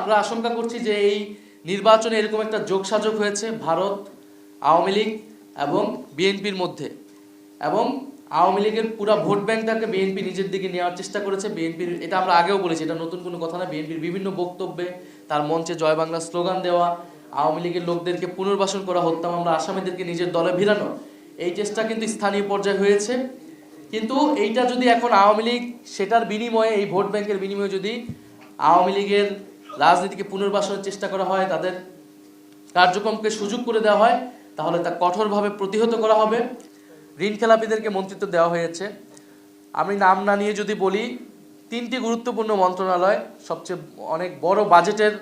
আমরা আশঙ্কা করছি যে এই নির্বাচনে এরকম একটা যোগসাজগ হয়েছে ভারত, আওয়ামী লীগ এবং বিএনপির মধ্যে, এবং আওয়ামী লীগের পুরো ভোট ব্যাংকটাকে বিএনপি নিজের দিকে নেওয়ার চেষ্টা করেছে। বিএনপির, এটা আমরা আগেও বলেছি, এটা নতুন কোনো কথা না, বিএনপির বিভিন্ন বক্তব্যে, তার মঞ্চে জয় বাংলা স্লোগান দেওয়া, আওয়ামী লীগের লোকদেরকে পুনর্বাসন করা, হত্যা মামলা আসামিদেরকে নিজের দলে ভিড়ানো, এই চেষ্টা কিন্তু স্থানীয় পর্যায়ে হয়েছে। কিন্তু এইটা যদি এখন আওয়ামী লীগ সেটার বিনিময়ে, এই ভোট ব্যাংকের বিনিময়ে যদি আওয়ামী লীগের রাজনীতিকে পুনর্বাসনের চেষ্টা করা হয়, তাদের কার্যক্রমকে সুযোগ করে দেওয়া হয়, তাহলে তা কঠোরভাবে প্রতিহত করা হবে। ঋণ খেলাপিদেরকে মন্ত্রিত্ব দেওয়া হয়েছে। আমি নাম না নিয়ে যদি বলি, 3টি গুরুত্বপূর্ণ মন্ত্রণালয়, সবচেয়ে অনেক বড় বাজেটের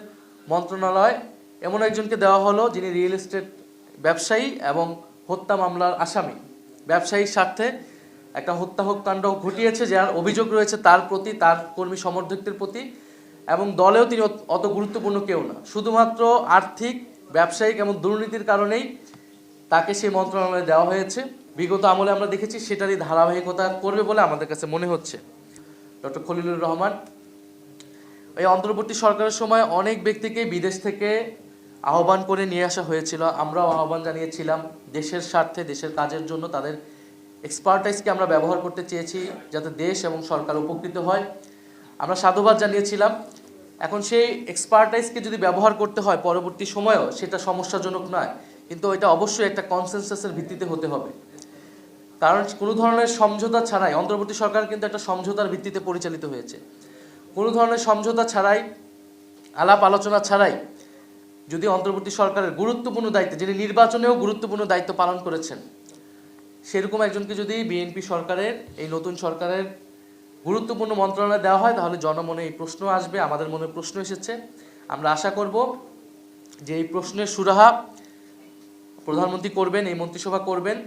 মন্ত্রণালয়, এমন একজনকে দেওয়া হলো যিনি রিয়েল এস্টেট ব্যবসায়ী এবং হত্যা মামলার আসামি। ব্যবসায়িক স্বার্থে একটা হত্যাকাণ্ড ঘটিয়েছে, যার অভিযোগ রয়েছে তার প্রতি, তার কর্মী সমর্থকদের প্রতি, এবং দলেও তিনি অত গুরুত্বপূর্ণ কেউ না। শুধুমাত্র আর্থিক, ব্যবসায়িক এবং দুর্নীতির কারণেই তাকে সেই মন্ত্রণালয়ে দেওয়া হয়েছে। বিগত আমলে আমরা দেখেছি সেটারই ধারাবাহিকতা করবে বলে আমাদের কাছে মনে হচ্ছে। ডক্টর খলিলুর রহমান, এই অন্তর্বর্তী সরকারের সময় অনেক ব্যক্তিকে বিদেশ থেকে আহ্বান করে নিয়ে আসা হয়েছিল। আমরাও আহ্বান জানিয়েছিলাম দেশের স্বার্থে, দেশের কাজের জন্য তাদের এক্সপার্টাইজকে আমরা ব্যবহার করতে চেয়েছি যাতে দেশ এবং সরকার উপকৃত হয়। আমরা সাধুবাদ জানিয়েছিলাম। এখন সেই এক্সপার্টাইজকে যদি ব্যবহার করতে হয় পরবর্তী সময়েও, সেটা সমস্যাজনক নয়, কিন্তু এটা অবশ্যই একটা কনসেনসাসের ভিত্তিতে হতে হবে। কারণ কোনো ধরনের সমঝোতা ছাড়াই, অন্তর্বর্তী সরকার কিন্তু একটা সমঝোতার ভিত্তিতে পরিচালিত হয়েছে। কোনো ধরনের সমঝোতা ছাড়াই, আলাপ আলোচনা ছাড়াই যদি অন্তর্বর্তী সরকারের গুরুত্বপূর্ণ দায়িত্ব, যিনি নির্বাচনেও গুরুত্বপূর্ণ দায়িত্ব পালন করেছেন, সেরকম একজনকে যদি বিএনপি সরকারের, এই নতুন সরকারের গুরুত্বপূর্ণ মন্ত্রণালয় দেওয়া হয়, তাহলে জনমনে এই প্রশ্ন আসবে, আমাদের মনে প্রশ্ন এসেছে। আমরা আশা করব যে এই প্রশ্নের সুরাহা প্রধানমন্ত্রী করবেন, এই মন্ত্রিসভা করবেন।